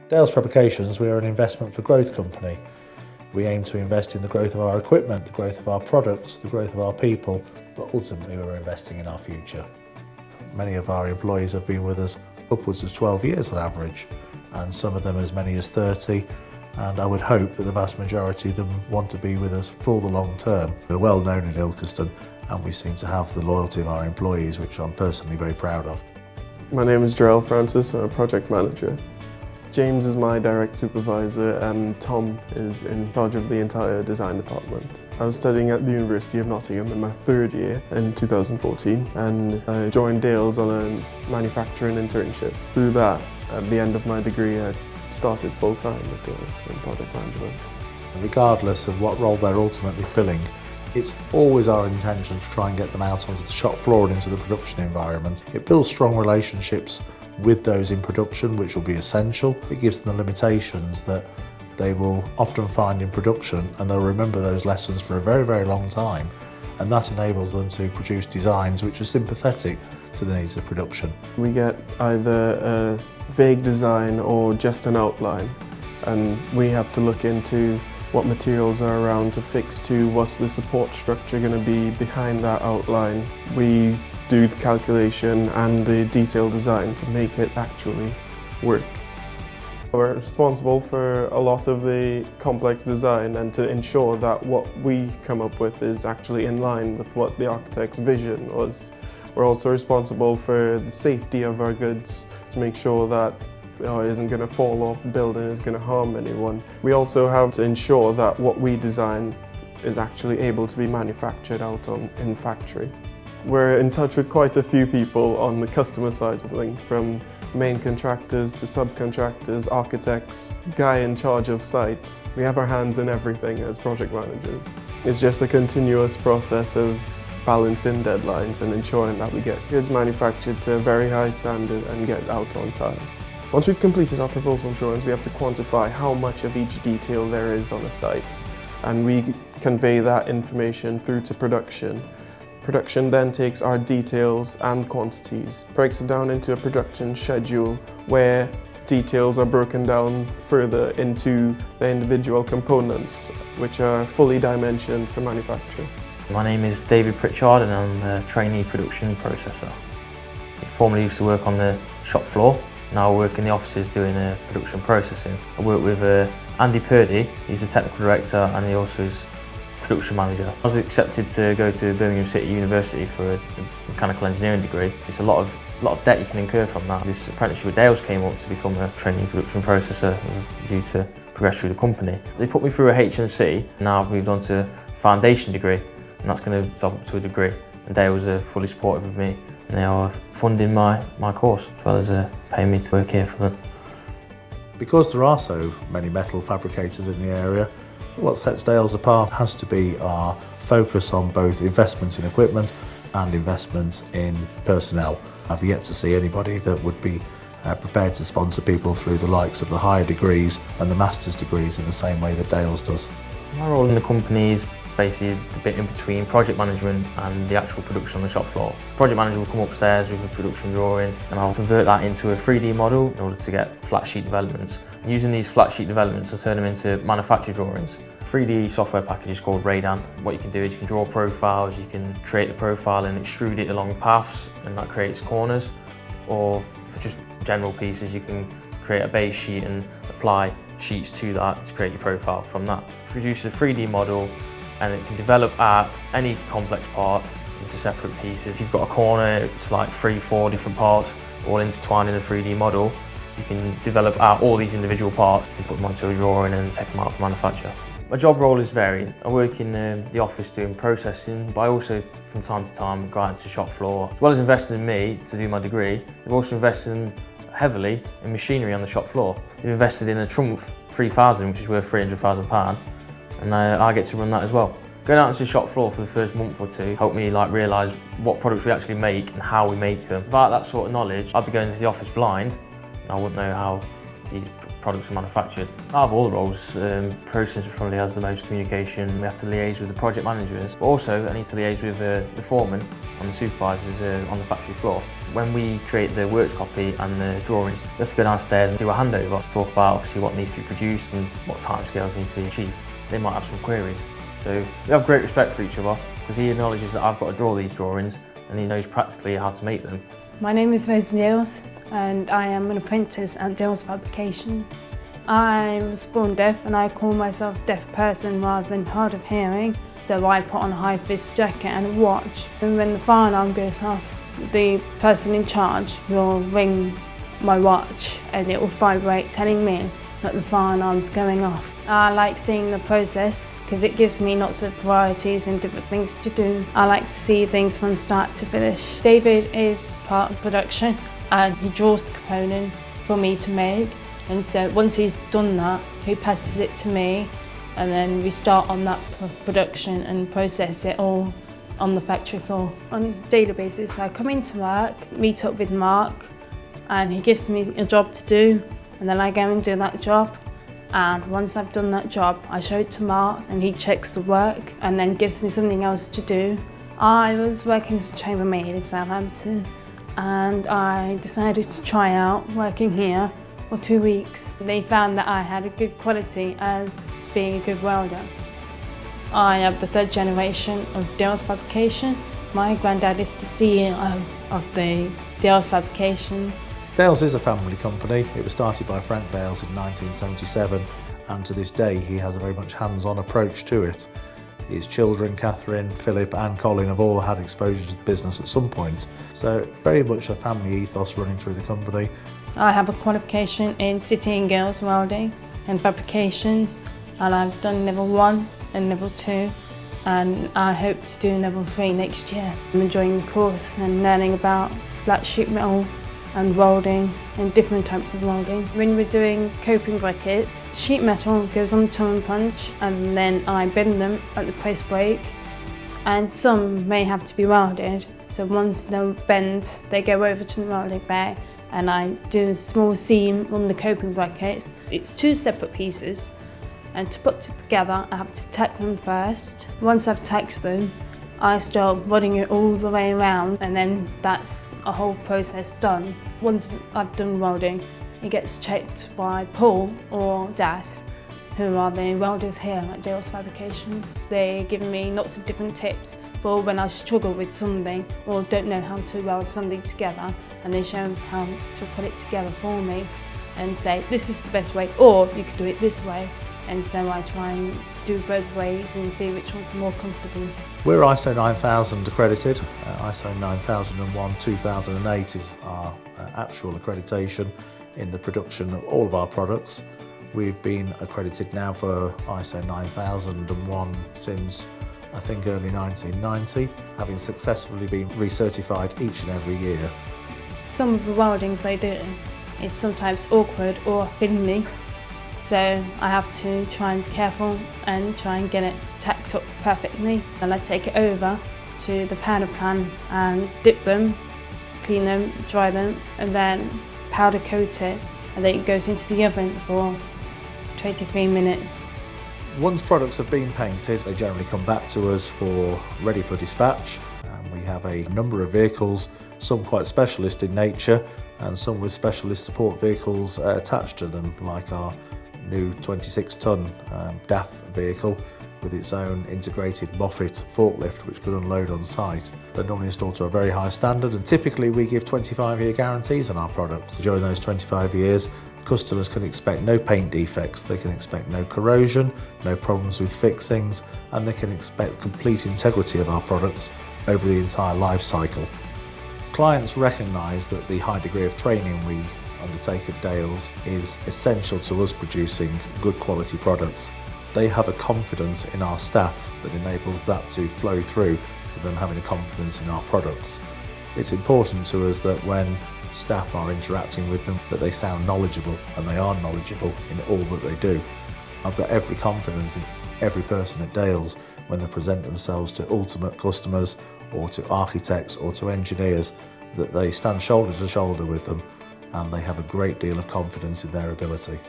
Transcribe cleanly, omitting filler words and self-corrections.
Dales Fabrications, we are an investment for growth company. We aim to invest in the growth of our equipment, the growth of our products, the growth of our people, but ultimately we're investing in our future. Many of our employees have been with us upwards of 12 years on average, and some of them as many as 30, and I would hope that the vast majority of them want to be with us for the long term. We're well known in Ilkeston, and we seem to have the loyalty of our employees, which I'm personally very proud of. My name is Jarrell Francis, I'm a project manager. James is my direct supervisor and Tom is in charge of the entire design department. I was studying at the University of Nottingham in my third year in 2014, and I joined Dales on a manufacturing internship. Through that, at the end of my degree, I started full-time with Dales in project management. Regardless of what role they're ultimately filling, it's always our intention to try and get them out onto the shop floor and into the production environment. It builds strong relationships with those in production, which will be essential. It gives them the limitations that they will often find in production, and they'll remember those lessons for a very, very long time, and that enables them to produce designs which are sympathetic to the needs of production. We get either a vague design or just an outline, and we have to look into what materials are around to fix to, what's the support structure going to be behind that outline. We do the calculation and the detailed design to make it actually work. We're responsible for a lot of the complex design and to ensure that what we come up with is actually in line with what the architect's vision was. We're also responsible for the safety of our goods to make sure that it isn't going to fall off the building, is going to harm anyone. We also have to ensure that what we design is actually able to be manufactured out in factory. We're in touch with quite a few people on the customer side of things, from main contractors to subcontractors, architects, guy in charge of site. We have our hands in everything as project managers. It's just a continuous process of balancing deadlines and ensuring that we get goods manufactured to a very high standard and get out on time. Once we've completed our proposal drawings, we have to quantify how much of each detail there is on a site, and we convey that information through to production. Production then takes our details and quantities, breaks it down into a production schedule where details are broken down further into the individual components, which are fully dimensioned for manufacture. My name is David Pritchard and I'm a trainee production processor. I formerly used to work on the shop floor. Now I work in the offices doing production processing. I work with Andy Purdy, he's the technical director and he also is production manager. I was accepted to go to Birmingham City University for a mechanical engineering degree. It's a lot of debt you can incur from that. This apprenticeship with Dales came up to become a trainee production processor due to progress through the company. They put me through a H&C, now I've moved on to a foundation degree and that's going to top up to a degree. And Dales are fully supportive of me and they are funding my course as well as paying me to work here for them. Because there are so many metal fabricators in the area, what sets Dales apart has to be our focus on both investment in equipment and investment in personnel. I've yet to see anybody that would be prepared to sponsor people through the likes of the higher degrees and the master's degrees in the same way that Dales does. My role in the company is basically the bit in between project management and the actual production on the shop floor. Project manager will come upstairs with a production drawing and I'll convert that into a 3D model in order to get flat sheet developments. Using these flat sheet developments, I'll turn them into manufacture drawings. 3D software package is called Rainwater. What you can do is you can draw profiles, you can create the profile and extrude it along paths and that creates corners. Or for just general pieces, you can create a base sheet and apply sheets to that to create your profile from that. Produce a 3D model and it can develop any complex part into separate pieces. If you've got a corner, it's like 3-4 different parts all intertwined in a 3D model. You can develop out all these individual parts, you can put them onto a drawing and take them out for manufacture. My job role is varied. I work in the office doing processing, but I also from time to time go out into the shop floor. As well as investing in me to do my degree, we've also invested heavily in machinery on the shop floor. We've invested in a Trumpf 3000, which is worth £300,000, and I get to run that as well. Going out into the shop floor for the first month or two helped me realise what products we actually make and how we make them. Without that sort of knowledge, I'd be going into the office blind and I wouldn't know how these products are manufactured. Out of all the roles, processing probably has the most communication. We have to liaise with the project managers, but also I need to liaise with the foreman and the supervisors on the factory floor. When we create the works copy and the drawings, we have to go downstairs and do a handover to talk about obviously what needs to be produced and what timescales need to be achieved. They might have some queries. So we have great respect for each other because he acknowledges that I've got to draw these drawings and he knows practically how to make them. My name is Fascias and I am an apprentice at Fabrication. I was born deaf and I call myself a deaf person rather than hard of hearing, so I put on a high-vis jacket and a watch. And when the fire alarm goes off, the person in charge will ring my watch and it will vibrate telling me that the fire alarm's going off. I like seeing the process because it gives me lots of varieties and different things to do. I like to see things from start to finish. David is part of production and he draws the component for me to make. And so once he's done that, he passes it to me and then we start on that production and process it all on the factory floor. On a daily basis, I come into work, meet up with Mark, and he gives me a job to do, and then I go and do that job. And once I've done that job, I show it to Mark and he checks the work and then gives me something else to do. I was working as a chambermaid in Southampton and I decided to try out working here for 2 weeks. They found that I had a good quality as being a good welder. I am the third generation of Fabrication. My granddad is the CEO of the Fabrications. Dales is a family company. It was started by Frank Dales in 1977 and to this day he has a very much hands-on approach to it. His children, Catherine, Philip and Colin, have all had exposure to the business at some point. So very much a family ethos running through the company. I have a qualification in City and Girls Welding and Fabrications, and I've done level 1 and level 2 and I hope to do level 3 next year. I'm enjoying the course and learning about flat sheet metal and welding and different types of welding. When we're doing coping brackets, sheet metal goes on the tone punch and then I bend them at the press brake, and some may have to be welded. So once they're bent, they go over to the welding bay and I do a small seam on the coping brackets. It's 2 separate pieces, and to put it together I have to tack them first. Once I've tacked them, I start running it all the way around and then that's a whole process done. Once I've done welding, it gets checked by Paul or Das, who are the welders here at Fabrications. They give me lots of different tips for when I struggle with something or don't know how to weld something together, and they show me how to put it together for me and say this is the best way or you could do it this way. And so I try and do both ways and see which one's more comfortable. We're ISO 9000 accredited. ISO 9001 2008 is our actual accreditation in the production of all of our products. We've been accredited now for ISO 9001 since I think early 1990, having successfully been recertified each and every year. Some of the weldings I do is sometimes awkward or fiddly. So I have to try and be careful and try and get it tacked up perfectly. And I take it over to the powder pan and dip them, clean them, dry them, and then powder coat it. And then it goes into the oven for 23 minutes. Once products have been painted, they generally come back to us for ready for dispatch. We have a number of vehicles, some quite specialist in nature and some with specialist support vehicles attached to them, like our new 26-ton DAF vehicle with its own integrated Moffat forklift which can unload on site. They're normally installed to a very high standard, and typically we give 25-year guarantees on our products. During those 25 years, customers can expect no paint defects, they can expect no corrosion, no problems with fixings, and they can expect complete integrity of our products over the entire life cycle. Clients recognise that the high degree of training we undertake at Dales is essential to us producing good quality products. They have a confidence in our staff that enables that to flow through to them having a confidence in our products. It's important to us that when staff are interacting with them, that they sound knowledgeable, and they are knowledgeable in all that they do. I've got every confidence in every person at Dales when they present themselves to ultimate customers or to architects or to engineers, that they stand shoulder to shoulder with them and they have a great deal of confidence in their ability.